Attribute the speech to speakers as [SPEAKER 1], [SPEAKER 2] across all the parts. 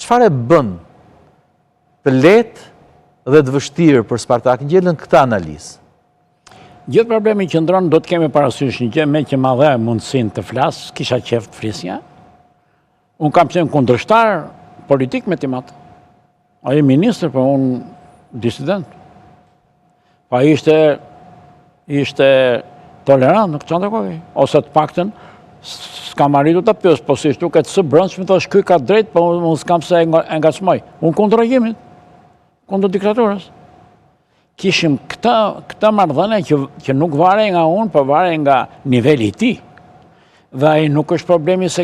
[SPEAKER 1] çfarë e bën të lehtë dhe të vështirë për Spartak Ngjellën këtë analizë?
[SPEAKER 2] Gjithë problemi që ndronë do të kemi parasysh një gjë me që ma dhe mundësin të flasë, kisha qef të flisja. Unë kam qenë kundërshtar politik me timat. A i minister, për unë disident. Pa ishte tolerant në këtë ndërkohë. Ose të pakten, s'kam arritu të pjës, po si shtu këtë së brëndshme, të shkuj ka drejt, po unë s'kam se engacmoj. Unë kundër regjimit, kundër diktaturës. Kishim këta marrëdhënie që nuk vare nga unë, për vare nga nivelli ti. Dhe ai nuk është problemi se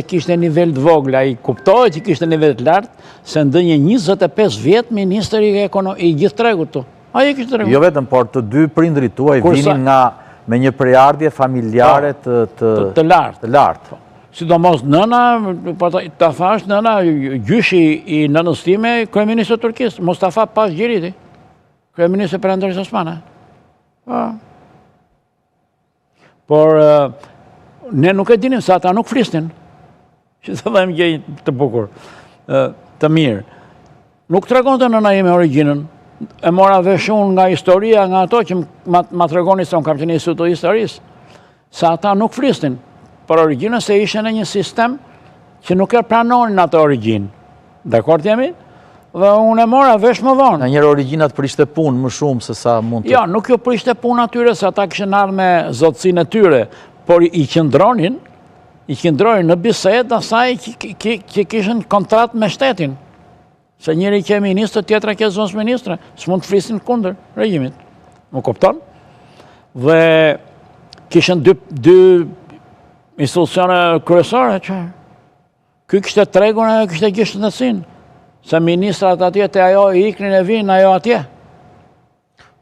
[SPEAKER 2] kishte nivel të vogla, ai kuptohet që kishte nivel të lartë, se ndonjë 25 vjet ministri i gjithë tregut tu. Ai kishte tregun.
[SPEAKER 1] Jo vetëm, por të dy prindrit tuaj vinin me një prejardhje familjare të lartë.
[SPEAKER 2] Sidomos nëna, ta thash nëna, gjyshi i nënës time, kryeministri i Turqisë, Mustafa Pas Gjiriti, kryeministri i Perandërisë Osmane. Por ne nuk e dinim se ata nuk flisnin. Që të dhem gjë të bukur, të mirë. Nuk tregonte nëna ime origjinën. E mora vesh unë nga historia, nga ato që ma tregoni se unë kam qenë institut të historisë, se ata nuk flisnin. Për origjinën se ishe në një sistem që nuk e pranonin atë origjinë. Dakord jemi? Dhe unë e mora vesh më vonë.
[SPEAKER 1] Në njërë origjinat prishte punë më shumë se sa mund të...
[SPEAKER 2] Jo, nuk jo prishte punë atyre, se ata kishen ardhur me zotësinë e tyre, por i qëndronin në bisedë asaj që kishen kontratë me shtetin. Se njëri që e ministrë, tjetra që e zonës ministre, s'mund të flisin kundër regjimit. Më kupton? Dhe kishen dy institucione kryesore që ky kishte tregun, ajo kishte gjështësinë, se ministrat atje të ajo i iknin e vinë ajo atje.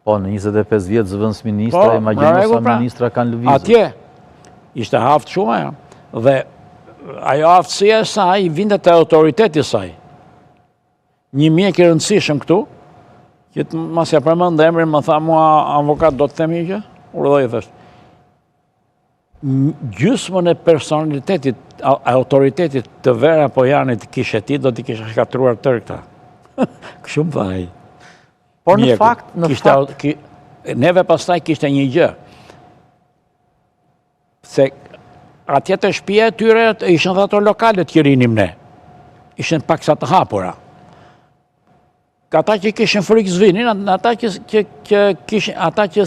[SPEAKER 1] Po, në 25 vjetë zëvëns ministra, imagjino sa ministra kanë lëvizur.
[SPEAKER 2] Atje, ishte haftë shumë ajo. Dhe ajo aftësia e saj, vinte të autoriteti saj. Një mjek i rëndësishëm këtu, që mas ja përmend emrin, më tha mua avokat do të themi që, urdhoi thështë. Gjysmën e personalitetit, autoritetit të Vera Pojanit kishe ti, do t'i kishe shkatruar tërë këta. Këshumë thaj.
[SPEAKER 1] Por në fakt...
[SPEAKER 2] Neve pastaj kishte një gjë. Se atje të shtëpia e tyre ishin dhe ato lokale që rinim ne. Ishin paksa të hapura. Ata që kishin frikë zvinin, ata që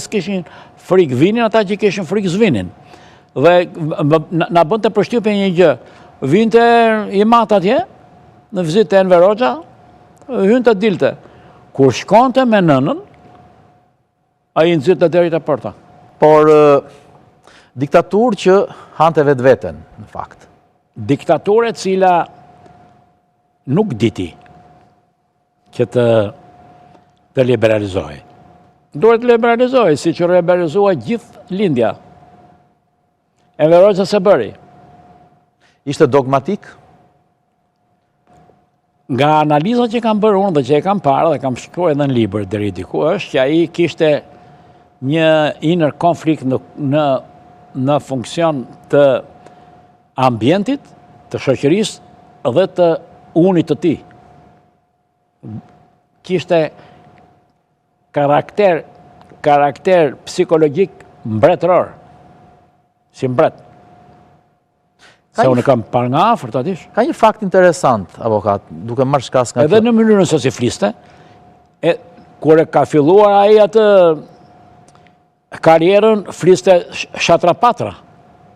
[SPEAKER 2] s'kishin frikë vinin, ata që kishin frikë zvinin. Dhe na bënd të përshtypje një gjë. Vinte i matë atje, në vizitë të Enver Hoxha, hynë të dilte. Kur shkonte me nënën, a i nëzirë të derit e porta.
[SPEAKER 1] Por diktaturë që hante vetë vetën, në fakt.
[SPEAKER 2] Diktaturë e cila nuk diti që të liberalizohi. Duhet të liberalizohi, si që liberalizohi gjithë lindja. Enver Hoxha se bëri.
[SPEAKER 1] Ishte dogmatik?
[SPEAKER 2] Nga analizat që kam bërë unë dhe që e kam parë dhe kam shkruar edhe në libër deri diku, është që ai kishte një inner konflikt në funksion të ambientit, të shoqërisë dhe të unit të tij. Kishte karakter psikologjik mbretëror. Si mbret. Se unë kam parë nga afër, ta dish.
[SPEAKER 1] Ka një fakt interesant, avokat, duke marrë shkas nga kjo.
[SPEAKER 2] Edhe në mënyrën se si fliste, kur e ka filluar ai atë karierën, fliste shatrapatra.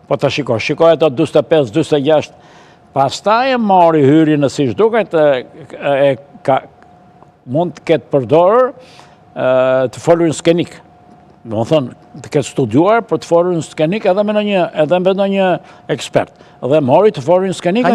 [SPEAKER 2] Po të shikoj ato 45, 46, pastaj e mori hyri në si shduket, mund të ketë përdorur të folur në skenik. Do më thënë, të ketë studiuar për të folur në skenik edhe me në një ekspert. Edhe mori të folur në skenik.